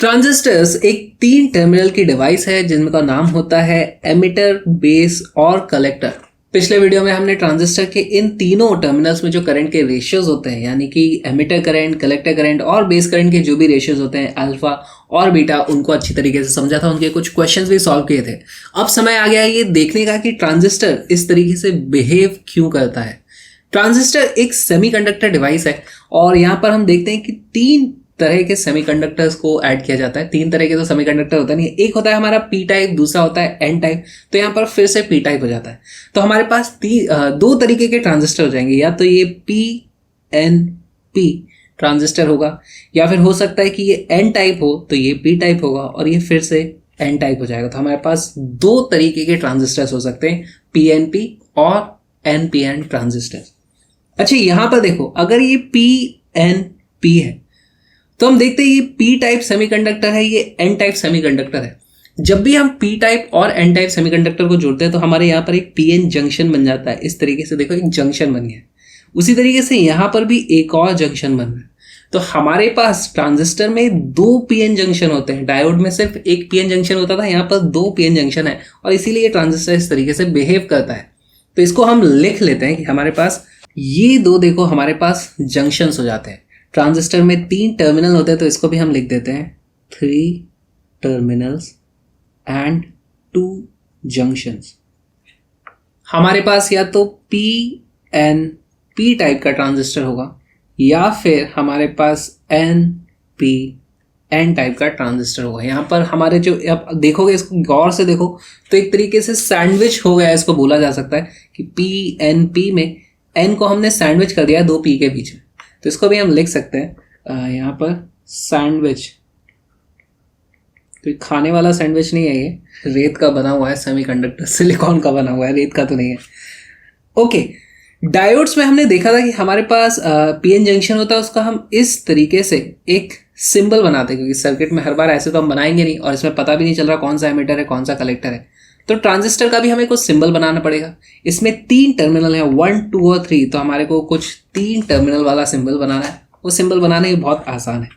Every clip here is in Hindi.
ट्रांजिस्टर्स एक 3 टर्मिनल की डिवाइस है जिनका नाम होता है एमिटर, बेस और कलेक्टर। पिछले वीडियो में हमने ट्रांजिस्टर के इन तीनों टर्मिनल्स में जो करंट के रेशियोज होते हैं, यानी कि एमिटर करंट, कलेक्टर करंट और बेस करंट के जो भी रेशियोज होते हैं अल्फा और बीटा, उनको अच्छी तरीके से समझा था। उनके कुछ क्वेश्चंस भी सॉल्व किए थे। अब समय आ गया है ये देखने का कि ट्रांजिस्टर इस तरीके से बिहेव क्यों करता है। ट्रांजिस्टर एक सेमीकंडक्टर डिवाइस है और यहाँ पर हम देखते हैं कि 3 तरह के सेमीकंडक्टर्स को ऐड किया जाता है। 3 तरह के तो सेमीकंडक्टर होता नहीं है। एक होता है हमारा पी टाइप, दूसरा होता है एन टाइप। तो यहाँ पर फिर से पी टाइप हो जाता है। तो हमारे पास 2 तरीके के ट्रांजिस्टर हो जाएंगे, या तो ये पी एन पी ट्रांजिस्टर होगा, या फिर हो सकता है कि ये एन टाइप हो तो ये पी टाइप होगा और ये फिर से एन टाइप हो जाएगा। तो हमारे पास 2 तरीके के ट्रांजिस्टर्स हो सकते हैं, पी एन पी और एन पी एन ट्रांजिस्टर। अच्छा, यहां पर देखो, अगर ये पी एन पी है तो हम देखते हैं ये पी टाइप सेमीकंडक्टर है, ये एन टाइप सेमीकंडक्टर है। जब भी हम पी टाइप और एन टाइप सेमीकंडक्टर को जोड़ते हैं तो हमारे यहाँ पर एक पी एन जंक्शन बन जाता है। इस तरीके से देखो, एक जंक्शन बन गया। उसी तरीके से यहाँ पर भी एक और जंक्शन बन रहा है। तो हमारे पास ट्रांजिस्टर में 2 पी एन जंक्शन होते हैं। डायोड में सिर्फ एक पी एन जंक्शन होता था, यहाँ पर 2 पी एन जंक्शन है और इसीलिए ये ट्रांजिस्टर इस तरीके से बिहेव करता है। तो इसको हम लिख लेते हैं कि हमारे पास ये 2 देखो हमारे पास जंक्शंस हो जाते हैं। ट्रांजिस्टर में 3 टर्मिनल होते हैं तो इसको भी हम लिख देते हैं 3 टर्मिनल्स एंड 2 जंक्शंस। हमारे पास या तो पी एन पी टाइप का ट्रांजिस्टर होगा या फिर हमारे पास एन पी एन टाइप का ट्रांजिस्टर होगा। यहाँ पर हमारे जो, आप देखोगे इसको गौर से देखो तो एक तरीके से सैंडविच हो गया, इसको बोला जा सकता है कि पी एन पी में एन को हमने सैंडविच कर दिया 2 पी के बीच में। तो इसको भी हम लिख सकते हैं यहाँ पर सैंडविच। तो खाने वाला सैंडविच नहीं है, ये रेत का बना हुआ है, सेमीकंडक्टर सिलिकॉन का बना हुआ है, रेत का तो नहीं है। ओके, डायोड्स में हमने देखा था कि हमारे पास पीएन जंक्शन होता है, उसका हम इस तरीके से एक सिंबल बनाते हैं, क्योंकि सर्किट में हर बार ऐसे तो हम बनाएंगे नहीं और इसमें पता भी नहीं चल रहा कौन सा एमीटर है कौन सा कलेक्टर है। तो ट्रांजिस्टर का भी हमें कुछ सिंबल बनाना पड़ेगा। इसमें 3 टर्मिनल है, 1 2 और 3। तो हमारे को कुछ 3 टर्मिनल वाला सिंबल बनाना है। वो सिंबल बनाने की बहुत आसान है।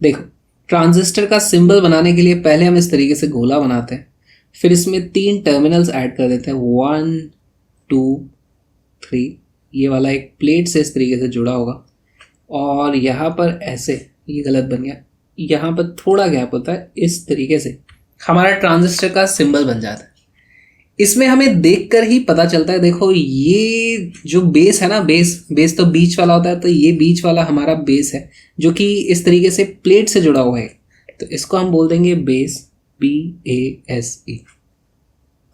देखो, ट्रांजिस्टर का सिंबल बनाने के लिए पहले हम इस तरीके से गोला बनाते हैं, फिर इसमें 3 टर्मिनल्स ऐड कर देते हैं, 1 2 3। ये वाला एक प्लेट से इस तरीके से जुड़ा होगा और यहाँ पर ऐसे, ये गलत बन गया, यहाँ पर थोड़ा गैप होता है, इस तरीके से हमारा ट्रांजिस्टर का सिंबल बन जाता है। इसमें हमें देखकर ही पता चलता है, देखो ये जो बेस है ना, बेस तो बीच वाला होता है, तो ये बीच वाला हमारा बेस है जो कि इस तरीके से प्लेट से जुड़ा हुआ है। तो इसको हम बोल देंगे बेस, BASE।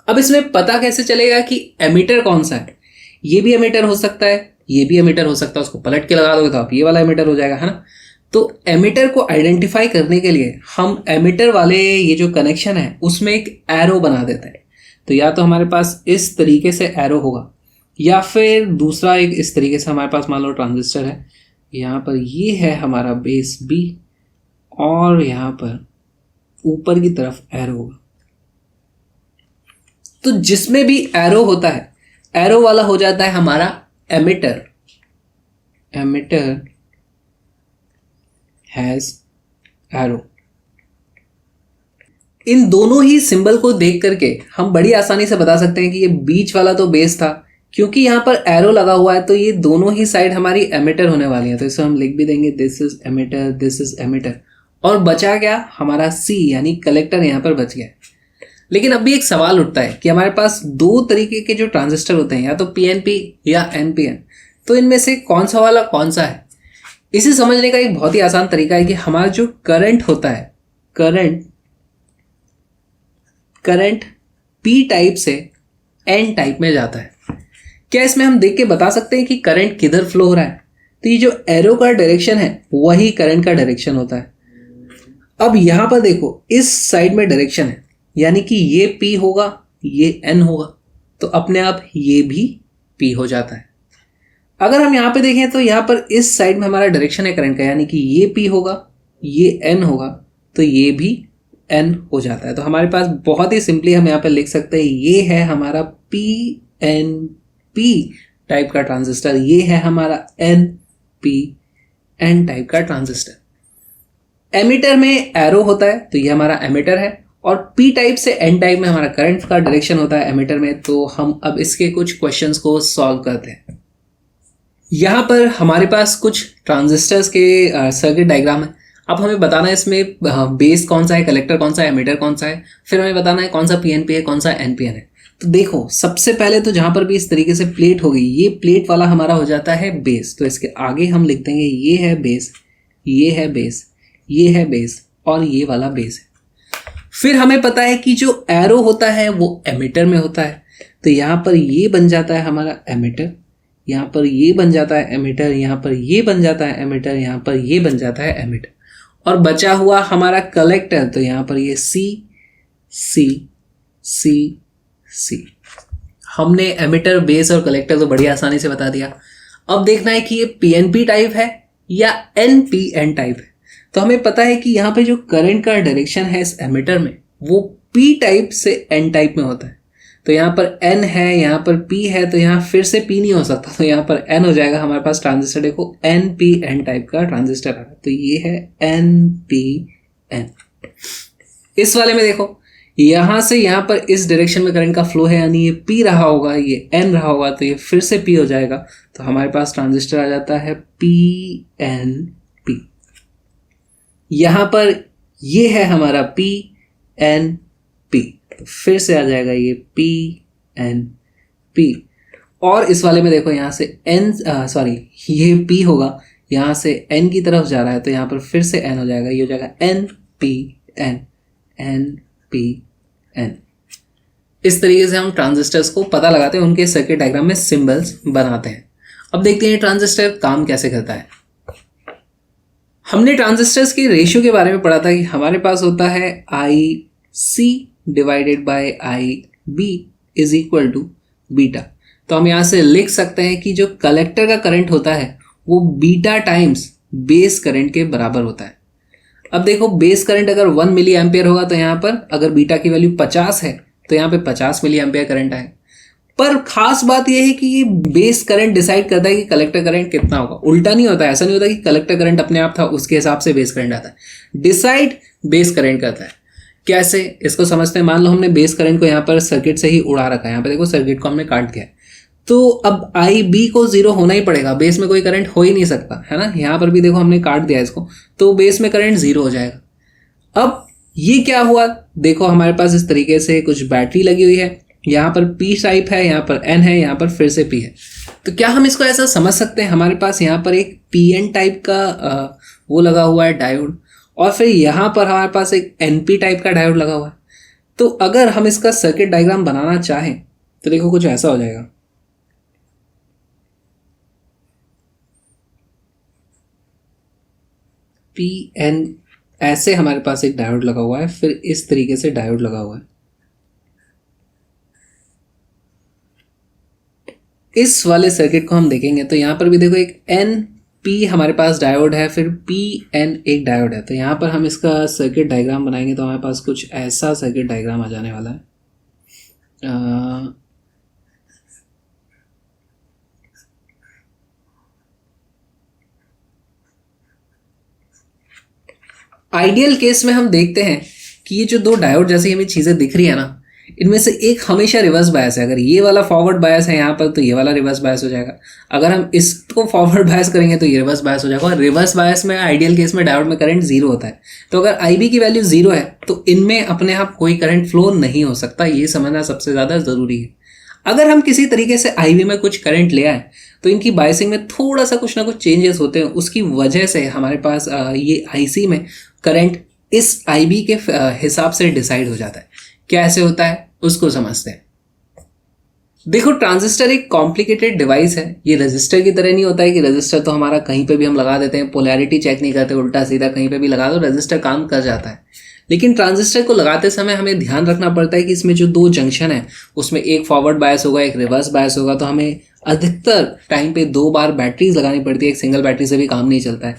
अब इसमें पता कैसे चलेगा कि एमीटर कौन सा है? ये भी एमीटर हो सकता है, ये भी एमीटर हो सकता है। उसको पलट के लगा दोगे तो आप ये वाला एमीटर हो जाएगा, है ना। तो एमीटर को आइडेंटिफाई करने के लिए हम एमीटर वाले ये जो कनेक्शन है उसमें एक एरो बना देते हैं। तो या तो हमारे पास इस तरीके से एरो होगा या फिर दूसरा एक इस तरीके से। हमारे पास मान लो ट्रांजिस्टर है, यहाँ पर ये है हमारा बेस B और यहाँ पर ऊपर की तरफ एरो होगा। तो जिसमें भी एरो होता है, एरो वाला हो जाता है हमारा एमिटर। Emitter has arrow. इन दोनों ही सिंबल को देख करके हम बड़ी आसानी से बता सकते हैं कि ये बीच वाला तो बेस था, क्योंकि यहाँ पर एरो लगा हुआ है तो ये दोनों ही साइड हमारी एमिटर होने वाली है। तो इसे हम लिख भी देंगे, this is emitter, this is emitter. और बचा क्या हमारा C, यानी कलेक्टर यहाँ पर बच गया। लेकिन अब भी एक सवाल उठता है कि हमारे पास 2 तरीके के जो ट्रांजिस्टर होते हैं, या तो PNP या NPN, तो इनमें से कौन सा वाला कौन सा है? इसे समझने का एक बहुत ही आसान तरीका है कि हमारा जो करंट होता है, करंट P टाइप से N टाइप में जाता है। क्या इसमें हम देख के बता सकते हैं कि करंट किधर फ्लो हो रहा है? तो ये जो एरो का डायरेक्शन है वही करंट का डायरेक्शन होता है। अब यहां पर देखो, इस साइड में डायरेक्शन है, यानी कि ये P होगा, ये N होगा, तो अपने आप ये भी P हो जाता है। अगर हम यहाँ पे देखें तो यहाँ पर इस साइड में हमारा डायरेक्शन है करंट का, यानी कि ये P होगा, ये N होगा, तो ये भी N हो जाता है। तो हमारे पास बहुत ही सिंपली हम यहाँ पे लिख सकते हैं, ये है हमारा PNP टाइप का ट्रांजिस्टर, ये है हमारा NPN टाइप का ट्रांजिस्टर। एमिटर में एरो होता है तो ये हमारा एमिटर है, और पी टाइप से एन टाइप में हमारा करंट का डायरेक्शन होता है एमिटर में। तो हम अब इसके कुछ क्वेश्चंस को सॉल्व करते हैं। यहाँ पर हमारे पास कुछ ट्रांजिस्टर्स के सर्किट डायग्राम है। अब हमें बताना है इसमें बेस कौन सा है, कलेक्टर कौन सा है, एमिटर कौन सा है, फिर हमें बताना है कौन सा पीएनपी है, कौन सा एनपीएन है। तो देखो सबसे पहले तो जहां पर भी इस तरीके से प्लेट होगी, ये प्लेट वाला हमारा हो जाता है बेस। तो इसके आगे हम लिख देंगे ये है बेस, ये है बेस, ये है बेस, और ये वाला बेस है। फिर हमें पता है कि जो एरो होता है वो एमिटर में होता है, तो यहाँ पर ये बन जाता है हमारा एमिटर, यहाँ पर ये बन जाता है एमिटर, यहाँ पर ये बन जाता है एमिटर, यहाँ पर ये बन जाता है एमिटर, और बचा हुआ हमारा कलेक्टर। तो यहाँ पर ये सी सी सी सी। हमने एमिटर, बेस और कलेक्टर तो बड़ी आसानी से बता दिया। अब देखना है कि ये पीएनपी टाइप है या एनपीएन टाइप है। तो हमें पता है कि यहाँ पे जो करंट का डायरेक्शन है इस एमिटर में वो पी टाइप से एन टाइप में होता है। तो यहाँ पर एन है, यहाँ पर पी है, तो यहाँ फिर से पी नहीं हो सकता, तो यहाँ पर एन हो जाएगा। हमारे पास ट्रांजिस्टर देखो एन पी एन टाइप का ट्रांजिस्टर है, तो ये है एन पी एन। इस वाले में देखो यहाँ से यहाँ पर इस डायरेक्शन में करंट का फ्लो है, यानी ये पी रहा होगा, ये एन रहा होगा, तो ये फिर से पी हो जाएगा। तो हमारे पास ट्रांजिस्टर आ जाता है पी एन पी। यहाँ पर ये है हमारा पी एन पी, तो फिर से आ जाएगा ये पी एन पी। और इस वाले में देखो यहाँ से एन ये पी होगा, यहाँ से एन की तरफ जा रहा है, तो यहाँ पर फिर से एन हो जाएगा, ये हो जाएगा N P N, N P N. इस तरीके से हम ट्रांजिस्टर्स को पता लगाते हैं, उनके सर्किट डायग्राम में सिंबल्स बनाते हैं। अब देखते हैं ट्रांजिस्टर काम कैसे करता है। हमने ट्रांजिस्टर्स के रेशियो के बारे में पढ़ा था कि हमारे पास होता है I C divided by I B is equal to beta. तो हम यहाँ से लिख सकते हैं कि जो कलेक्टर का करंट होता है वो बीटा टाइम्स बेस करंट के बराबर होता है। अब देखो बेस करंट अगर 1 मिली एम्पियर होगा तो यहाँ पर अगर बीटा की वैल्यू 50 है तो यहाँ पे 50 मिली एम्पियर करंट आए। पर खास बात यह है कि ये बेस करंट डिसाइड करता है कि कलेक्टर करंट कितना होगा। उल्टा नहीं होता है, ऐसा नहीं होता कि कलेक्टर करंट अपने आप था उसके हिसाब से बेस करंट आता है। डिसाइड बेस करंट करता है। कैसे, इसको समझते हैं। मान लो हमने बेस करंट को यहाँ पर सर्किट से ही उड़ा रखा है, यहाँ पे देखो सर्किट को हमने काट दिया है, तो अब आई बी को 0 होना ही पड़ेगा, बेस में कोई करंट हो ही नहीं सकता है ना। यहाँ पर भी देखो हमने काट दिया इसको, तो बेस में करंट 0 हो जाएगा। अब ये क्या हुआ, देखो हमारे पास इस तरीके से कुछ बैटरी लगी हुई है, यहाँ पर पी टाइप है, यहाँ पर एन है, यहाँ पर फिर से पी है। तो क्या हम इसको ऐसा समझ सकते हैं, हमारे पास यहाँ पर एक पी एन टाइप का वो लगा हुआ है डायोड, और फिर यहाँ पर हमारे पास एक एनपी टाइप का डायोड लगा हुआ है। तो अगर हम इसका सर्किट डायग्राम बनाना चाहें तो देखो कुछ ऐसा हो जाएगा। पी एन ऐसे हमारे पास एक डायोड लगा हुआ है, फिर इस तरीके से डायोड लगा हुआ है। इस वाले सर्किट को हम देखेंगे तो यहाँ पर भी देखो एक एन पी हमारे पास डायोड है, फिर पी एन एक डायोड है। तो यहाँ पर हम इसका सर्किट डायग्राम बनाएंगे तो हमारे पास कुछ ऐसा सर्किट डायग्राम आ जाने वाला है। आइडियल केस में हम देखते हैं कि ये जो दो डायोड जैसी हमें चीज़ें दिख रही है ना, इनमें से एक हमेशा रिवर्स बायस है। अगर ये वाला फॉरवर्ड बायस है यहाँ पर तो ये वाला रिवर्स बायस हो जाएगा। अगर हम इसको फॉरवर्ड बायस करेंगे तो ये रिवर्स बायस हो जाएगा। और रिवर्स बायस में आइडियल केस में डायोड में करंट 0 होता है। तो अगर IB की वैल्यू 0 है तो इनमें अपने आप कोई करंट फ्लो नहीं हो सकता। ये समझना सबसे ज़्यादा ज़रूरी है। अगर हम किसी तरीके से IB में कुछ करंट ले आए तो इनकी बायसिंग में थोड़ा सा कुछ ना कुछ चेंजेस होते हैं। उसकी वजह से हमारे पास ये IC में करंट इस IB के हिसाब से डिसाइड हो जाता है। कैसे होता है उसको समझते हैं। देखो ट्रांजिस्टर एक कॉम्प्लिकेटेड डिवाइस है। ये रजिस्टर की तरह नहीं होता है कि रजिस्टर तो हमारा कहीं पे भी हम लगा देते हैं, पोलैरिटी चेक नहीं करते, उल्टा सीधा कहीं पे भी लगा दो रजिस्टर काम कर जाता है। लेकिन ट्रांजिस्टर को लगाते समय हमें ध्यान रखना पड़ता है कि इसमें जो दो जंक्शन है उसमें एक फॉरवर्ड बायस होगा, एक रिवर्स बायस होगा। तो हमें अधिकतर टाइम पे 2 बार बैटरीज लगानी पड़ती है, एक सिंगल बैटरी से भी काम नहीं चलता है।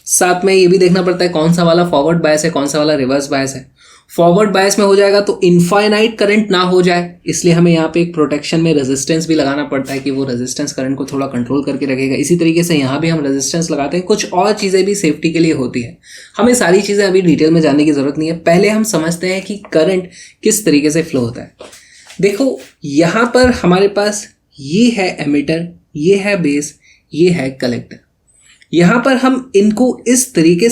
साथ में ये भी देखना पड़ता है कौन सा वाला फॉरवर्ड बायस है, कौन सा वाला रिवर्स बायस है। फॉरवर्ड बायस में हो जाएगा तो इनफाइनाइट करंट ना हो जाए, इसलिए हमें यहाँ पे एक प्रोटेक्शन में रेजिस्टेंस भी लगाना पड़ता है कि वो रेजिस्टेंस करंट को थोड़ा कंट्रोल करके रखेगा। इसी तरीके से यहाँ भी हम रेजिस्टेंस लगाते हैं। कुछ और चीज़ें भी सेफ्टी के लिए होती है। हमें सारी चीज़ें अभी डिटेल में जानने की ज़रूरत नहीं है। पहले हम समझते हैं कि करंट किस तरीके से फ्लो होता है। देखो यहाँ पर हमारे पास ये है एमिटर, ये है बेस, ये है कलेक्टर। यहाँ पर हम इनको इस तरीके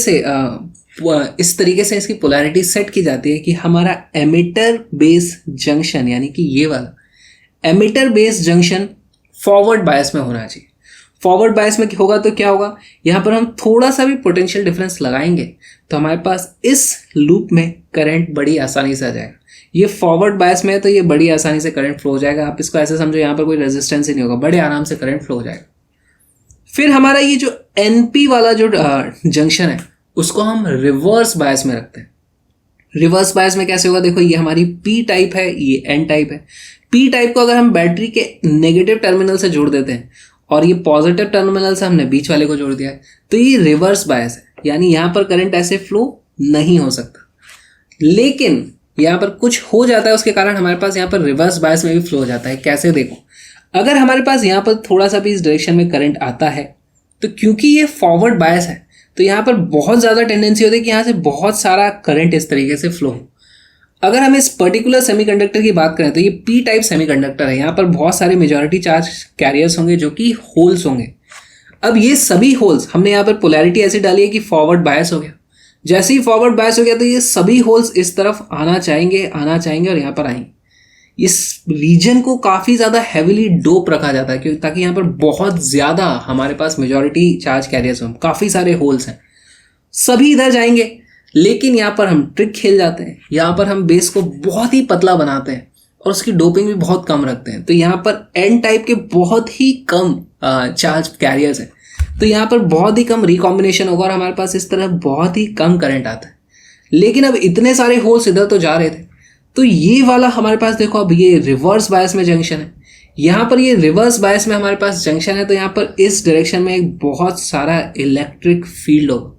से इसकी पोलैरिटी सेट की जाती है कि हमारा एमिटर बेस जंक्शन यानी कि ये वाला emitter base junction forward bias में होना चाहिए। फॉरवर्ड बायस में होगा तो क्या होगा, यहाँ पर हम थोड़ा सा भी पोटेंशियल डिफरेंस लगाएंगे तो हमारे पास इस लूप में करंट बड़ी आसानी से आ जाएगा। ये फॉरवर्ड बायस में है तो ये बड़ी आसानी से करंट फ्लो हो जाएगा। आप इसको ऐसे समझो, यहाँ पर कोई रेजिस्टेंस ही नहीं होगा, बड़े आराम से करंट फ्लो हो जाएगा। फिर हमारा ये जो एनपी वाला जो जंक्शन है उसको हम रिवर्स बायस में रखते हैं। रिवर्स बायस में कैसे होगा, देखो ये हमारी पी टाइप है, ये एन टाइप है। पी टाइप को अगर हम बैटरी के नेगेटिव टर्मिनल से जोड़ देते हैं और ये पॉजिटिव टर्मिनल से हमने बीच वाले को जोड़ दिया है तो ये रिवर्स बायस है, यानी यहाँ पर करंट ऐसे फ्लो नहीं हो सकता। लेकिन यहाँ पर कुछ हो जाता है, उसके कारण हमारे पास यहाँ पर रिवर्स बायस में भी फ्लो हो जाता है। कैसे, देखो अगर हमारे पास यहाँ पर थोड़ा सा भी इस डायरेक्शन में करंट आता है तो क्योंकि ये फॉरवर्ड बायस है तो यहाँ पर बहुत ज़्यादा टेंडेंसी होती है कि यहाँ से बहुत सारा करंट इस तरीके से फ्लो हो। अगर हम इस पर्टिकुलर सेमीकंडक्टर की बात करें तो ये पी टाइप सेमीकंडक्टर है। यहाँ पर बहुत सारे मेजॉरिटी चार्ज कैरियर्स होंगे जो कि होल्स होंगे। अब ये सभी होल्स हमने यहाँ पर पोलैरिटी ऐसी डाली है कि फॉरवर्ड बायस हो गया। जैसे ही फॉरवर्ड बायस हो गया तो ये सभी होल्स इस तरफ आना चाहेंगे और यहाँ पर आएंगे। इस रीजन को काफ़ी ज़्यादा हैविली डोप रखा जाता है क्योंकि ताकि यहाँ पर बहुत ज़्यादा हमारे पास मेजॉरिटी चार्ज कैरियर्स हों। काफ़ी सारे होल्स हैं, सभी इधर जाएंगे। लेकिन यहाँ पर हम ट्रिक खेल जाते हैं, यहाँ पर हम बेस को बहुत ही पतला बनाते हैं और उसकी डोपिंग भी बहुत कम रखते हैं। तो यहाँ पर एन टाइप के बहुत ही कम चार्ज कैरियर्स हैं, तो यहाँ पर बहुत ही कम रिकॉम्बिनेशन होगा और हमारे पास इस तरह बहुत ही कम करंट आता है। लेकिन अब इतने सारे होल्स इधर तो जा रहे थे तो ये वाला हमारे पास देखो अब ये रिवर्स बायस में जंक्शन है। यहाँ पर ये रिवर्स बायस में हमारे पास जंक्शन है तो यहाँ पर इस डायरेक्शन में एक बहुत सारा इलेक्ट्रिक फील्ड होगा।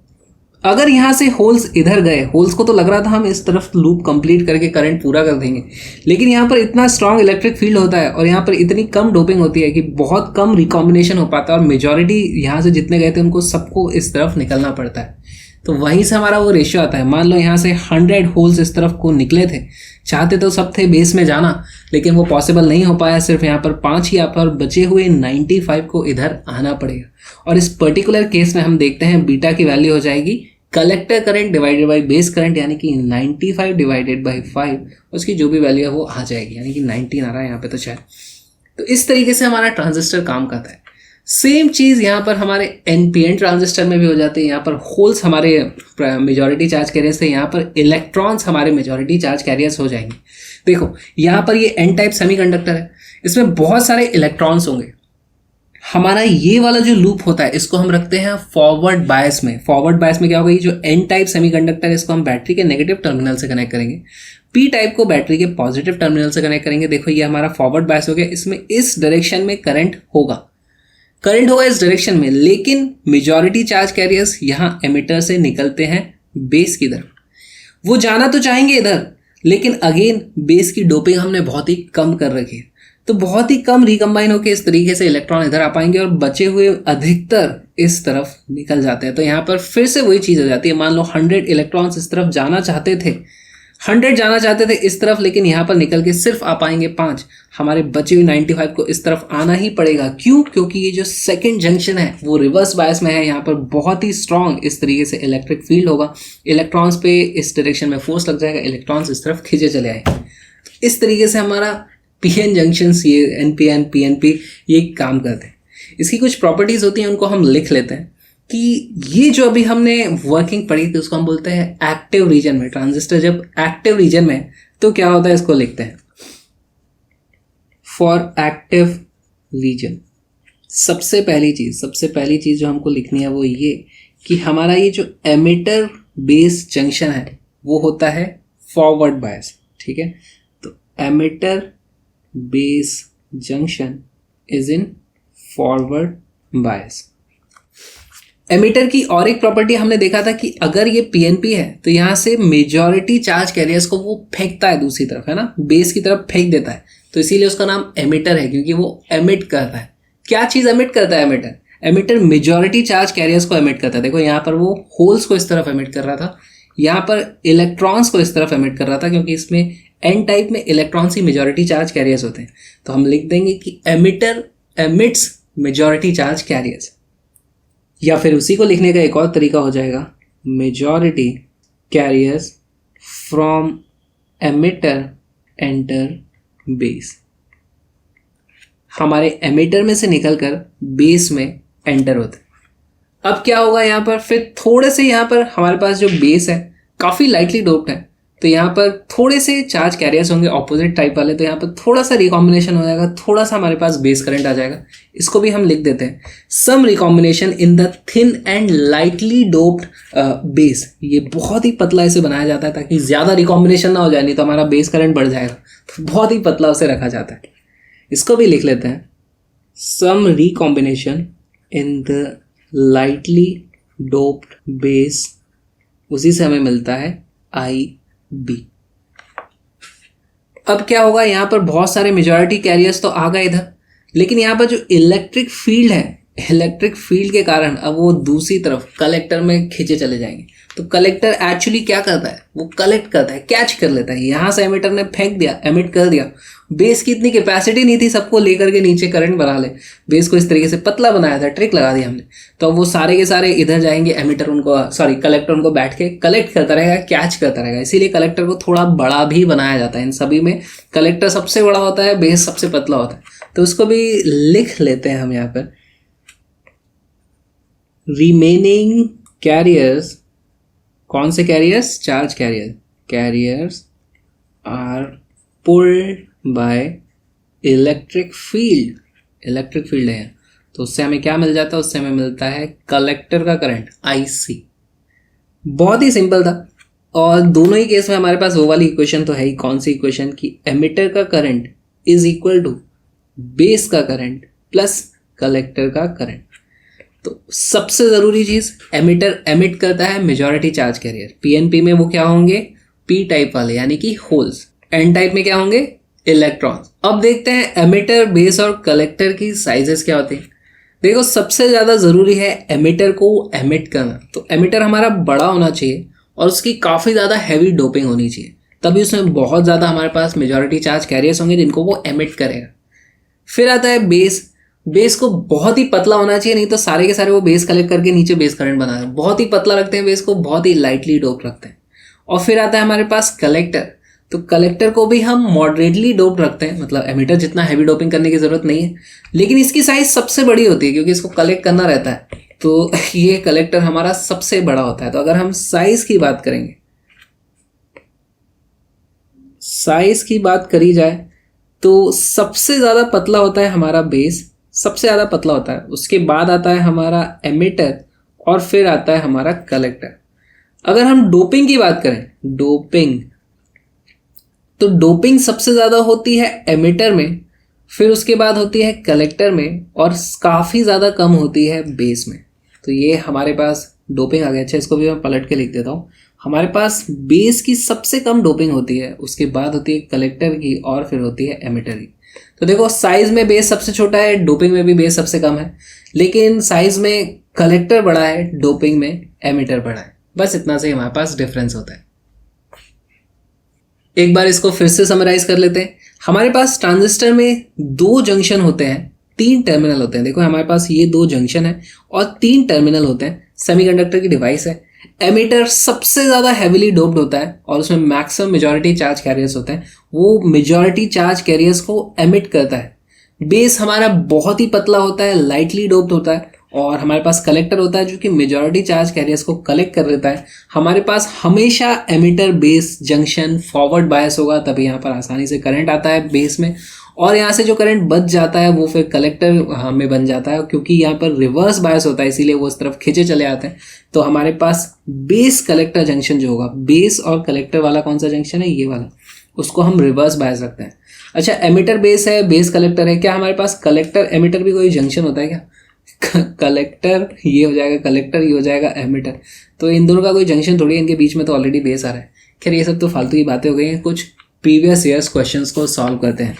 अगर यहाँ से होल्स इधर गए, होल्स को तो लग रहा था हम इस तरफ लूप कंप्लीट करके करंट पूरा कर देंगे, लेकिन यहाँ पर इतना स्ट्रांग इलेक्ट्रिक फील्ड होता है और यहाँ पर इतनी कम डोपिंग होती है कि बहुत कम रिकॉम्बिनेशन हो पाता है और मेजॉरिटी यहाँ से जितने गए थे उनको सबको इस तरफ निकलना पड़ता है। तो वहीं से हमारा वो रेशियो आता है। मान लो यहाँ से 100 होल्स इस तरफ को निकले थे, चाहते तो सब थे बेस में जाना, लेकिन वो पॉसिबल नहीं हो पाया। सिर्फ यहाँ पर 5 ही पर बचे हुए 95 को इधर आना पड़ेगा। और इस पर्टिकुलर केस में हम देखते हैं बीटा की वैल्यू हो जाएगी collector current divided by base current, यानी कि 95 डिवाइडेड बाई 5, उसकी जो भी वैल्यू है वो आ जाएगी, यानी कि 19 आ रहा है यहाँ पे तो शायद। तो इस तरीके से हमारा ट्रांजिस्टर काम करता है। सेम चीज़ यहाँ पर हमारे एनपीएन ट्रांजिस्टर में भी हो जाती है। यहाँ पर होल्स हमारे मेजॉरिटी चार्ज कैरियर्स थे, यहाँ पर इलेक्ट्रॉन्स हमारे मेजॉरिटी चार्ज कैरियर्स हो जाएंगे। देखो यहाँ पर ये एन टाइप सेमीकंडक्टर है, इसमें बहुत सारे इलेक्ट्रॉन्स होंगे। हमारा ये वाला जो लूप होता है इसको हम रखते हैं फॉरवर्ड बायस में। फॉरवर्ड बायस में क्या होगा, ये जो एन टाइप सेमीकंडक्टर है इसको हम बैटरी के नेगेटिव टर्मिनल से कनेक्ट करेंगे, पी टाइप को बैटरी के पॉजिटिव टर्मिनल से कनेक्ट करेंगे। देखो ये हमारा फॉरवर्ड बायस हो गया, इसमें इस डायरेक्शन में करंट होगा इस डायरेक्शन में, लेकिन मेजॉरिटी चार्ज कैरियर्स यहाँ एमिटर से निकलते हैं बेस की तरफ। वो जाना तो चाहेंगे इधर, लेकिन अगेन बेस की डोपिंग हमने बहुत ही कम कर रखी है, तो बहुत ही कम रिकम्बाइन होकर इस तरीके से इलेक्ट्रॉन इधर आ पाएंगे और बचे हुए अधिकतर इस तरफ निकल जाते हैं। तो यहाँ पर फिर से वही चीज़ हो जाती है। मान लो 100 इलेक्ट्रॉन्स इस तरफ जाना चाहते थे, 100 जाना चाहते थे इस तरफ, लेकिन यहाँ पर निकल के सिर्फ आ पाएंगे 5। हमारे बचे हुए 95 को इस तरफ आना ही पड़ेगा। क्यों? क्योंकि ये जो सेकंड जंक्शन है वो रिवर्स बायस में है। यहाँ पर बहुत ही स्ट्रांग इस तरीके से इलेक्ट्रिक फील्ड होगा, इलेक्ट्रॉन्स पे इस डायरेक्शन में फोर्स लग जाएगा, इलेक्ट्रॉन्स इस तरफ खींचे चले आएंगे। इस तरीके से हमारा पीएन जंक्शन, ये एनपीएन पीएनपी ये काम करते हैं। इसकी कुछ प्रॉपर्टीज होती हैं, उनको हम लिख लेते हैं कि ये जो अभी हमने वर्किंग पढ़ी थी उसको हम बोलते हैं एक्टिव रीजन में। ट्रांजिस्टर जब एक्टिव रीजन में तो क्या होता है, इसको लिखते हैं फॉर एक्टिव रीजन। सबसे पहली चीज जो हमको लिखनी है वो ये कि हमारा ये जो एमिटर बेस जंक्शन है वो होता है फॉरवर्ड बायस। ठीक है, तो emitter base junction is in forward bias. Emitter की और एक प्रॉपर्टी हमने देखा था कि अगर ये पीएनपी है तो यहाँ से मेजॉरिटी चार्ज कैरियर्स को वो फेंकता है दूसरी तरफ, है ना, बेस की तरफ फेंक देता है, तो इसीलिए उसका नाम एमिटर है, क्योंकि वो एमिट करता है। क्या चीज एमिट करता है emitter? Emitter majority charge carriers को एमिट करता है। देखो यहाँ पर वो होल्स को इस तरफ एमिट कर रहा था, यहाँ पर इलेक्ट्रॉन्स को इस तरफ एमिट कर रहा था, क्योंकि इसमें एन टाइप में इलेक्ट्रॉन्स ही मेजॉरिटी चार्ज कैरियर्स होते हैं। तो हम लिख देंगे कि emitter emits majority charge carriers, या फिर उसी को लिखने का एक और तरीका हो जाएगा, majority carriers from emitter enter base. हमारे एमिटर में से निकलकर बेस में एंटर होते हैं। अब क्या होगा यहाँ पर, फिर थोड़े से यहाँ पर हमारे पास जो बेस है काफ़ी लाइटली डोप्ड है, तो यहाँ पर थोड़े से चार्ज कैरियर्स होंगे ऑपोजिट टाइप वाले, तो यहाँ पर थोड़ा सा रिकॉम्बिनेशन हो जाएगा, थोड़ा सा हमारे पास बेस करंट आ जाएगा। इसको भी हम लिख देते हैं some recombination in the thin and lightly doped base. ये बहुत ही पतला इसे बनाया जाता है ताकि ज़्यादा रिकॉम्बिनेशन ना हो जाए, नहीं तो हमारा बेस करंट बढ़ जाएगा, तो बहुत ही पतला उसे रखा जाता है। इसको भी लिख लेते हैं some recombination in the lightly doped base, उसी से हमें मिलता है IB। अब क्या होगा, यहाँ पर बहुत सारे मेजॉरिटी कैरियर्स तो आ गए इधर, लेकिन यहाँ पर जो इलेक्ट्रिक फील्ड है, इलेक्ट्रिक फील्ड के कारण अब वो दूसरी तरफ कलेक्टर में खींचे चले जाएंगे। तो कलेक्टर एक्चुअली क्या करता है, वो कलेक्ट करता है, कैच कर लेता है। यहाँ से एमिटर ने फेंक दिया, एमिट कर दिया, बेस की इतनी कैपेसिटी नहीं थी सबको लेकर के नीचे करंट बना ले, बेस को इस तरीके से पतला बनाया था, ट्रिक लगा दिया हमने, तो वो सारे के सारे इधर जाएंगे, एमिटर उनको कलेक्टर उनको बैठ के कलेक्ट करता रहेगा, कैच करता रहेगा। इसीलिए कलेक्टर को थोड़ा बड़ा भी बनाया जाता है। इन सभी में कलेक्टर सबसे बड़ा होता है, बेस सबसे पतला होता है, तो उसको भी लिख लेते हैं हम यहाँ पर। रिमेनिंग कैरियर्स, कौन से carriers? Charge carriers are pulled by electric field है, तो उससे हमें क्या मिल जाता है, उससे हमें मिलता है कलेक्टर का करंट IC। बहुत ही सिंपल था, और दोनों ही केस में हमारे पास वो वाली इक्वेशन तो है ही। कौन सी इक्वेशन? की एमिटर का current is equal to base का करंट प्लस कलेक्टर का करंट। तो सबसे जरूरी चीज, एमिटर एमिट करता है मेजॉरिटी चार्ज कैरियर। पीएनपी में वो क्या होंगे? पी टाइप वाले, यानी कि होल्स। एन टाइप में क्या होंगे? इलेक्ट्रॉन्स। अब देखते हैं एमिटर, बेस और कलेक्टर की साइजेस क्या होती है। देखो, सबसे ज्यादा जरूरी है एमिटर को एमिट करना, तो एमिटर हमारा बड़ा होना चाहिए और उसकी काफी ज्यादा हैवी डोपिंग होनी चाहिए, तभी उसमें बहुत ज्यादा हमारे पास मेजॉरिटी चार्ज कैरियर्स होंगे जिनको वो एमिट करेगा। फिर आता है बेस। बेस को बहुत ही पतला होना चाहिए, नहीं तो सारे के सारे वो बेस कलेक्ट करके नीचे बेस करंट बना रहे हैं। बहुत ही पतला रखते हैं बेस को, बहुत ही लाइटली डोप रखते हैं। और फिर आता है हमारे पास कलेक्टर। तो कलेक्टर को भी हम मॉडरेटली डोप रखते हैं, मतलब एमिटर जितना हैवी डोपिंग करने की जरूरत नहीं है, लेकिन इसकी साइज सबसे बड़ी होती है क्योंकि इसको कलेक्ट करना रहता है, तो ये कलेक्टर हमारा सबसे बड़ा होता है। तो अगर हम साइज की बात करेंगे, साइज की बात करी जाए तो सबसे ज्यादा पतला होता है हमारा बेस, सबसे ज्यादा पतला होता है, उसके बाद आता है हमारा एमिटर और फिर आता है हमारा कलेक्टर। अगर हम डोपिंग की बात करें, डोपिंग, तो डोपिंग सबसे ज्यादा होती है एमिटर में, फिर उसके बाद होती है कलेक्टर में और काफी ज्यादा कम होती है बेस में। तो ये हमारे पास डोपिंग आ गया। अच्छा, इसको भी मैं पलट के लिख देता हूँ। हमारे पास बेस की सबसे कम डोपिंग होती है, उसके बाद होती है कलेक्टर की और फिर होती है एमिटर की। तो देखो, साइज में बेस सबसे छोटा है, डोपिंग में भी बेस सबसे कम है, लेकिन साइज में कलेक्टर बड़ा है, डोपिंग में एमिटर बड़ा है। बस इतना से हमारे पास डिफरेंस होता है। एक बार इसको फिर से समराइज कर लेते हैं। हमारे पास ट्रांजिस्टर में 2 जंक्शन होते हैं, 3 टर्मिनल होते हैं। देखो, हमारे पास ये 2 जंक्शन है और 3 टर्मिनल होते हैं। सेमीकंडक्टर की डिवाइस है। एमिटर सबसे ज्यादा हैविली डोप्ड होता है और उसमें मैक्सिमम मेजॉरिटी चार्ज कैरियर्स होते हैं, वो मेजॉरिटी चार्ज कैरियर्स को एमिट करता है। बेस हमारा बहुत ही पतला होता है, लाइटली डोप्ड होता है, और हमारे पास कलेक्टर होता है जो कि मेजॉरिटी चार्ज कैरियर्स को कलेक्ट कर लेता है। हमारे पास हमेशा emitter base junction forward bias होगा, तभी यहाँ पर आसानी से करंट आता है बेस में, और यहाँ से जो करंट बच जाता है वो फिर कलेक्टर में बन जाता है, क्योंकि यहाँ पर रिवर्स बायस होता है इसीलिए वो उस तरफ खींचे चले आते हैं। तो हमारे पास बेस कलेक्टर जंक्शन जो होगा, बेस और कलेक्टर वाला कौन सा जंक्शन है? ये वाला, उसको हम रिवर्स बायस रखते हैं। अच्छा, एमिटर बेस है, बेस कलेक्टर है, क्या हमारे पास कलेक्टर एमिटर भी कोई जंक्शन होता है क्या? कलेक्टर ये हो जाएगा कलेक्टर, ये हो जाएगा एमिटर। तो इन दोनों का कोई जंक्शन थोड़ी है, इनके बीच में तो ऑलरेडी बेस आ रहा है। खैर ये सब तो फालतू की बातें हो गई हैं। कुछ प्रीवियस ईयर्स क्वेश्चंस को सॉल्व करते हैं।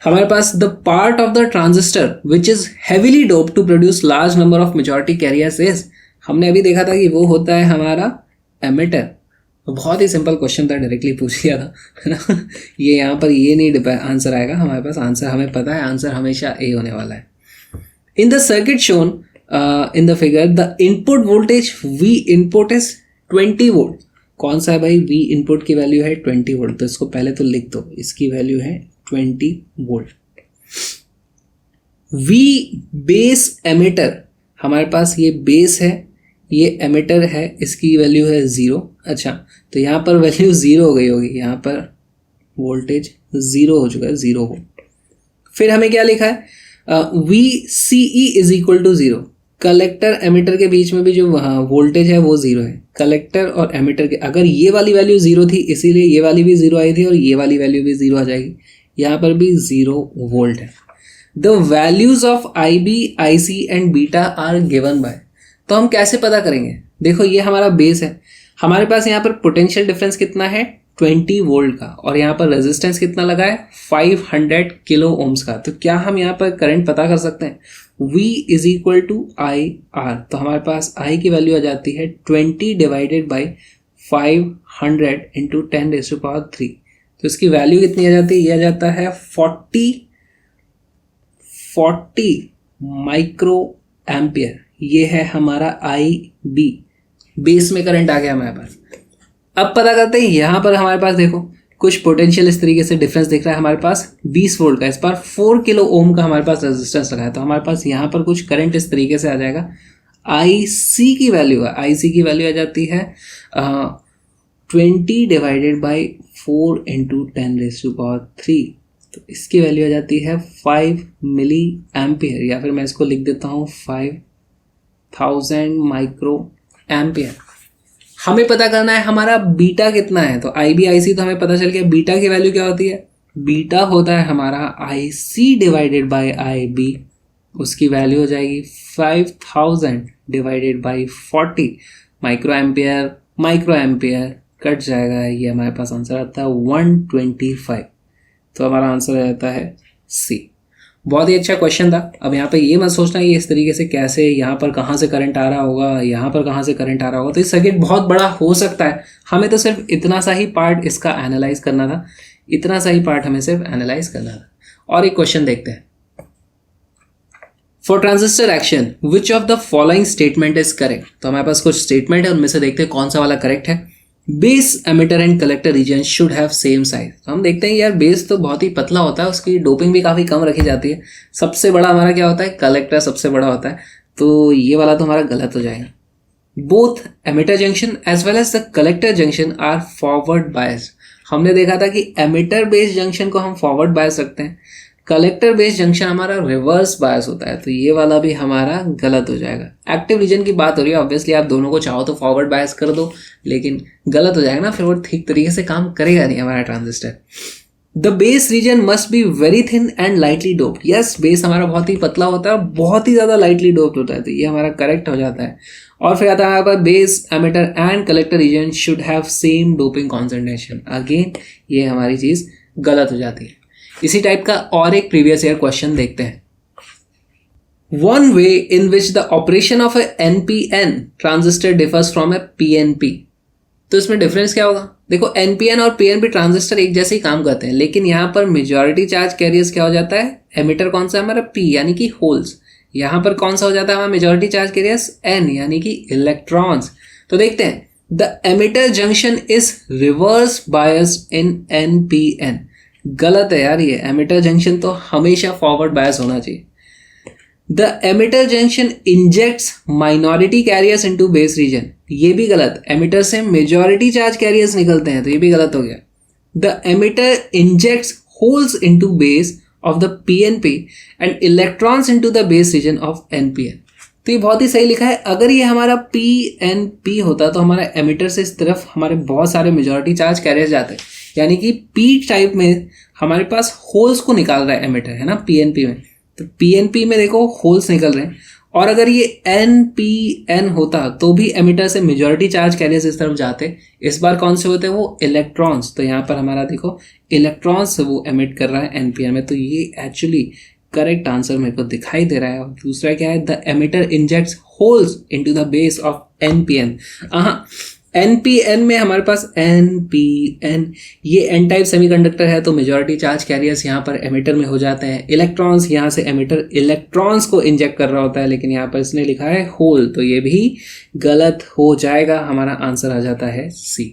हमारे पास the part of the transistor which is heavily dope to produce large number of majority carriers is, हमने अभी देखा था कि वो होता है हमारा एमिटर। तो बहुत ही सिंपल क्वेश्चन था, डायरेक्टली पूछ लिया था, है ना। ये यहाँ पर ये नहीं आंसर आएगा हमारे पास, आंसर हमें पता है, आंसर हमेशा ए होने वाला है। In the circuit shown in the figure the input voltage V input is 20 volt. कौन सा है भाई? वी इनपुट की वैल्यू है 20 वोल्ट, तो इसको पहले तो लिख दो, इसकी वैल्यू है 20 वोल्ट। वी बेस एमिटर, हमारे पास ये बेस है, ये एमिटर है, इसकी वैल्यू है 0। अच्छा, तो यहाँ पर वैल्यू 0 हो गई होगी, यहाँ पर वोल्टेज 0 हो चुका है, 0 वोल्ट। फिर हमें क्या लिखा है? V C E is equal to 0। Collector emitter के बीच में भी जो वोल्टेज है वो 0 है। कलेक्टर और एमिटर के, अगर ये वाली वैल्यू 0 थी इसीलिए ये वाली भी 0 आई थी, और ये वाली वैल्यू भी 0 आ जाएगी। यहाँ पर भी 0 वोल्ट है। The values of I B, I C and beta are given by. तो हम कैसे पता करेंगे? देखो ये हमारा बेस है, हमारे पास यहाँ पर पोटेंशियल डिफरेंस कितना है? 20 वोल्ट का, और यहाँ पर रेजिस्टेंस कितना लगा है? 500 किलो ओम्स का। तो क्या हम यहाँ पर करंट पता कर सकते हैं? V is equal to I R. तो हमारे पास I की वैल्यू आ जाती है 20 डिवाइडेड बाई 500 इंटू 10⁻3। तो इसकी वैल्यू कितनी आ जाती है? ये आ जाता है 40 माइक्रो एम्पियर। ये है हमारा IB, बेस में करंट आ गया हमारे पास। अब पता करते हैं, यहाँ पर हमारे पास देखो कुछ पोटेंशियल इस तरीके से डिफरेंस दिख रहा है हमारे पास 20 वोल्ट का, इस पर 4 किलो ओम का हमारे पास रेजिस्टेंस लगा है। तो हमारे पास यहाँ पर कुछ करंट इस तरीके से आ जाएगा। IC की वैल्यू है, IC की वैल्यू आ जाती है 20 डिवाइडेड बाई 4 इंटू 10⁻3। तो इसकी वैल्यू आ जाती है 5 मिली एम्पियर, या फिर मैं इसको लिख देता हूँ 5000 माइक्रो एम्पियर। हमें पता करना है हमारा बीटा कितना है। तो IB IC तो हमें पता चल गया। बीटा की वैल्यू क्या होती है? बीटा होता है हमारा IC डिवाइडेड बाई IB, उसकी वैल्यू हो जाएगी 5000 divided by 40 micro ampere. Micro ampere cut जाएगा, ये हमारे पास आंसर आता है 125। तो हमारा आंसर आ जाता है C। बहुत ही अच्छा क्वेश्चन था। अब यहाँ पे ये मत सोचना कि इस तरीके से कैसे, यहाँ पर कहाँ से करंट आ रहा होगा, यहाँ पर कहाँ से करंट आ रहा होगा। तो ये सर्किट बहुत बड़ा हो सकता है, हमें तो सिर्फ इतना सा ही पार्ट इसका एनालाइज करना था, इतना सा ही पार्ट हमें सिर्फ एनालाइज करना था। और एक क्वेश्चन देखते हैं। For transistor action which of the following statement is correct. तो हमारे पास कुछ स्टेटमेंट है, उनमें से देखते हैं कौन सा वाला करेक्ट है। Base emitter and collector region should have same size. तो हम देखते हैं यार बेस तो बहुत ही पतला होता है, उसकी डोपिंग भी काफ़ी कम रखी जाती है। सबसे बड़ा हमारा क्या होता है? कलेक्टर सबसे बड़ा होता है। तो ये वाला तो हमारा गलत हो जाएगा। Both emitter junction as well as the collector junction are forward biased. हमने देखा था कि एमिटर बेस्ड जंक्शन को हम फॉरवर्ड बायस रखते हैं, कलेक्टर बेस्ड जंक्शन हमारा रिवर्स बायस होता है। तो ये वाला भी हमारा गलत हो जाएगा। एक्टिव रीजन की बात हो रही है, ऑब्वियसली आप दोनों को चाहो तो फॉरवर्ड बायस कर दो, लेकिन गलत हो जाएगा ना, फिर वो ठीक तरीके से काम करेगा नहीं हमारा transistor. The base reason must be very thin and lightly doped. Yes, base हमारा बहुत ही पतला होता है और बहुत ही ज़्यादा लाइटली डोप्ड होता है। तो ये हमारा करेक्ट हो जाता है। और फिर आता है हमारे पास base emitter and collector region should have same doping concentration. Again ये हमारी चीज़ गलत हो जाती है। इसी टाइप का और एक प्रीवियस ईयर क्वेश्चन देखते हैं। One way in which the operation of A NPN transistor differs from A PNP। तो इसमें डिफरेंस क्या होगा? देखो NPN और PNP ट्रांजिस्टर एक जैसे ही काम करते हैं, लेकिन यहाँ पर मेजॉरिटी चार्ज कैरियर्स क्या हो जाता है? एमिटर कौन सा है हमारा? P यानी कि होल्स। यहाँ पर कौन सा हो जाता है हमारा मेजॉरिटी चार्ज कैरियर्स? N यानी कि इलेक्ट्रॉन्स। तो देखते हैं, the emitter junction is reverse biased in NPN। गलत है यार, ये एमिटर जंक्शन तो हमेशा फॉरवर्ड बायस होना चाहिए। The emitter junction injects minority carriers into base reason. ये भी गलत, एमिटर से मेजॉरिटी चार्ज कैरियर्स निकलते हैं, तो ये भी गलत हो गया। The emitter injects holes into base of the PNP and electrons into the base reason of NPN। तो ये बहुत ही सही लिखा है। अगर ये हमारा PNP होता तो हमारा एमिटर से इस तरफ हमारे बहुत सारे मेजॉरिटी चार्ज कैरियर्स जाते हैं, यानी कि P टाइप में हमारे पास होल्स को निकाल रहा है एमिटर, है ना, PNP में। तो PNP में देखो होल्स निकल रहे हैं, और अगर ये NPN होता तो भी एमिटर से मेजॉरिटी चार्ज कैरियर्स इस तरफ जाते। इस बार कौन से होते हैं? वो इलेक्ट्रॉन्स। तो यहाँ पर हमारा देखो इलेक्ट्रॉन्स वो एमिट कर रहा है NPN में, तो ये एक्चुअली करेक्ट आंसर मेरे को दिखाई दे रहा है। और दूसरा क्या है? The emitter injects holes into the base of NPN। हाँ, NPN में हमारे पास NPN ये N टाइप सेमीकंडक्टर है, तो मेजॉरिटी चार्ज कैरियर्स यहाँ पर एमिटर में हो जाते हैं। इलेक्ट्रॉन्स यहाँ से एमिटर इलेक्ट्रॉन्स को इंजेक्ट कर रहा होता है, लेकिन यहाँ पर इसने लिखा है होल, तो ये भी गलत हो जाएगा। हमारा आंसर आ जाता है C।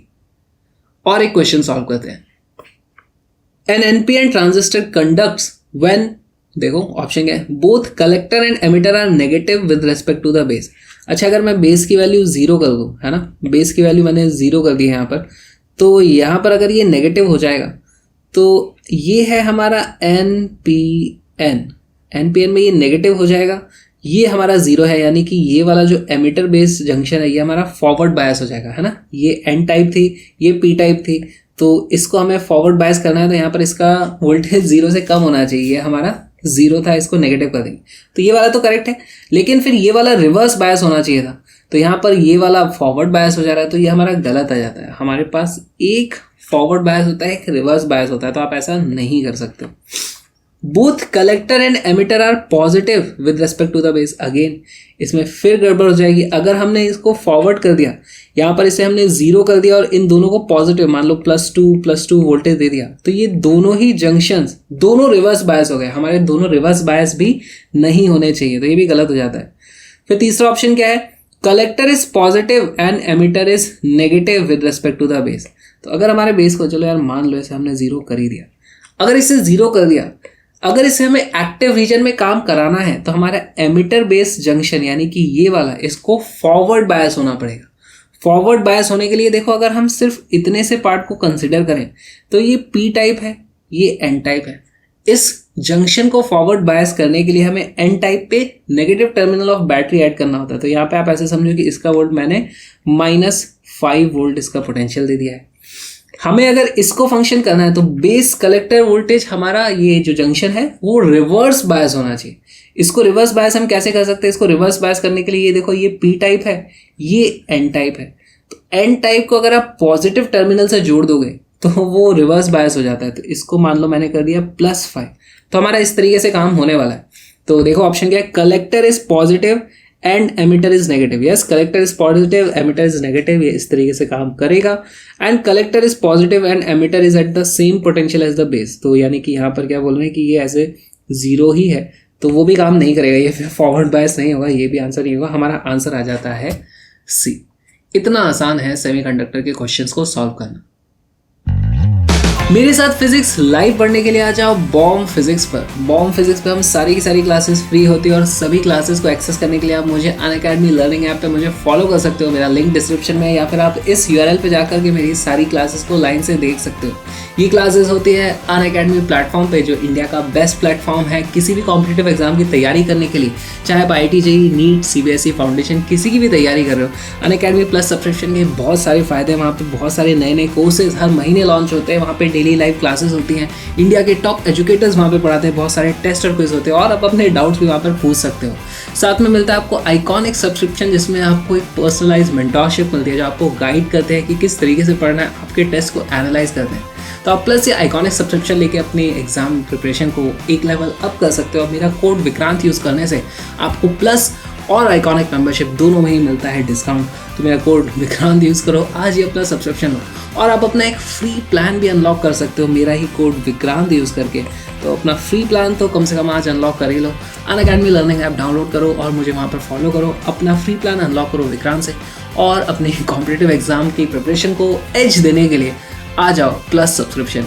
और एक क्वेश्चन सॉल्व करते हैं। An NPN transistor conducts when, देखो ऑप्शन क्या है? Both collector and emitter are negative with respect to the base. अच्छा, अगर मैं बेस की वैल्यू 0 कर दूं, है ना, बेस की वैल्यू मैंने 0 कर दी है यहाँ पर, तो यहाँ पर अगर ये नेगेटिव हो जाएगा तो ये है हमारा NPN। NPN में ये नेगेटिव हो जाएगा, ये हमारा 0 है, यानी कि ये वाला जो एमिटर बेस जंक्शन है ये हमारा फॉरवर्ड बायस हो जाएगा, है ना। ये N टाइप थी, ये P टाइप थी, तो इसको हमें फॉरवर्ड बायस करना है, तो यहाँ पर इसका वोल्टेज 0 से कम होना चाहिए। ये हमारा 0 था, इसको नेगेटिव कर देंगे, तो ये वाला तो करेक्ट है। लेकिन फिर ये वाला रिवर्स बायस होना चाहिए था, तो यहाँ पर ये वाला फॉरवर्ड बायस हो जा रहा है, तो ये हमारा गलत आ जाता है। हमारे पास एक फॉरवर्ड बायस होता है, एक रिवर्स बायस होता है, तो आप ऐसा नहीं कर सकते। Both collector and emitter are positive with respect to the base. Again इसमें फिर गड़बड़ हो जाएगी। अगर हमने इसको फॉरवर्ड कर दिया, यहाँ पर इसे हमने 0 कर दिया और इन दोनों को पॉजिटिव मान लो +2 वोल्टेज दे दिया, तो ये दोनों ही जंक्शंस दोनों रिवर्स बायस हो गए। हमारे दोनों रिवर्स बायस भी नहीं होने चाहिए, तो ये भी गलत हो जाता है। फिर तीसरा ऑप्शन क्या है? Collector is positive and emitter is negative with respect to the base. तो अगर हमारे बेस को, चलो यार मान लो इसे हमने 0 कर ही दिया, अगर इसे 0 कर दिया, अगर इसे हमें एक्टिव रीजन में काम कराना है, तो हमारा एमिटर बेस जंक्शन यानी कि ये वाला, इसको फॉरवर्ड बायस होना पड़ेगा। फॉरवर्ड बायस होने के लिए देखो, अगर हम सिर्फ इतने से पार्ट को कंसिडर करें तो ये P टाइप है, ये N टाइप है। इस जंक्शन को फॉरवर्ड बायस करने के लिए हमें N टाइप पे negative terminal of battery add करना होता है। तो यहाँ पे आप ऐसे समझो कि इसका वोल्ट मैंने -5 वोल्ट इसका पोटेंशियल दे दिया है। हमें अगर इसको फंक्शन करना है तो बेस कलेक्टर वोल्टेज हमारा ये जो जंक्शन है वो रिवर्स बायस होना चाहिए। इसको रिवर्स बायस हम कैसे कर सकते हैं? इसको रिवर्स बायस करने के लिए ये देखो, ये P टाइप है, ये N टाइप है। तो N टाइप को अगर आप पॉजिटिव टर्मिनल से जोड़ दोगे तो वो रिवर्स बायस हो जाता है। तो इसको मान लो मैंने कर दिया +5, तो हमारा इस तरीके से काम होने वाला है। तो देखो ऑप्शन क्या है? Collector is positive and emitter is negative. Yes, collector is positive, emitter is negative, ये इस तरीके से काम करेगा। And collector is positive and emitter is at the same potential as the base. तो यानी कि यहाँ पर क्या बोल रहे हैं कि ये ऐसे 0 ही है, तो वो भी काम नहीं करेगा, ये फिर फॉरवर्ड बायस नहीं होगा, ये भी आंसर नहीं होगा। हमारा आंसर आ जाता है C। इतना आसान है सेमीकंडक्टर के क्वेश्चंस को सॉल्व करना। मेरे साथ फिजिक्स लाइव पढ़ने के लिए आ जाओ बॉम फिजिक्स पर। बॉम फिजिक्स पर हम सारी की सारी क्लासेस फ्री होती है और सभी क्लासेस को एक्सेस करने के लिए आप मुझे अनअकैडमी लर्निंग ऐप पे मुझे फॉलो कर सकते हो। मेरा लिंक डिस्क्रिप्शन में है, या फिर आप इस URL पे जाकर के मेरी सारी क्लासेस को लाइन से देख सकते हो। ये क्लासेस होती है अनअकैडमी प्लेटफॉर्म पे, जो इंडिया का बेस्ट प्लेटफॉर्म है किसी भी कॉम्पिटिटिव एग्जाम की तैयारी करने के लिए। चाहे आप IIT JEE NEET CBSE foundation किसी की भी तैयारी कर रहे हो, अनअकैडमी प्लस सब्सक्रिप्शन के बहुत सारे फायदे हैं। वहाँ पे बहुत सारे नए नए कोर्सेज हर महीने लॉन्च होते हैं। वहाँ पे डेली लाइव क्लासेस होती हैं, इंडिया के टॉप एजुकेटर्स वहाँ पे पढ़ाते हैं, बहुत सारे टेस्ट और क्विज होते हैं और आप अपने डाउट्स भी वहाँ पर पूछ सकते हो। साथ में मिलता है आपको आइकॉनिक सब्सक्रिप्शन, जिसमें आपको एक पर्सनलाइज मेंटरशिप मिलती है, जो आपको गाइड करते हैं कि किस तरीके से पढ़ना है, आपके टेस्ट को एनालाइज करते हैं। तो आप प्लस ये आइकॉनिक सब्सक्रिप्शन लेके अपनी एग्जाम प्रिपरेशन को एक लेवल अप कर सकते हो। मेरा कोड विक्रांत यूज़ करने से आपको प्लस और आइकॉनिक मेंबरशिप दोनों में ही मिलता है डिस्काउंट। तो मेरा कोड विक्रांत यूज़ करो, आज ही अपना सब्सक्रिप्शन लो और आप अपना एक फ्री प्लान भी अनलॉक कर सकते हो मेरा ही कोड विक्रांत यूज़ करके। तो अपना फ्री प्लान तो कम से कम आज अनलॉक कर ही लो। अनअकैडमी लर्निंग ऐप डाउनलोड करो और मुझे वहाँ पर फॉलो करो। अपना फ्री प्लान अनलॉक करो विक्रांत से और अपनी कॉम्पिटिटिव एग्जाम की प्रिपरेशन को एज देने के लिए आ जाओ प्लस सब्सक्रिप्शन।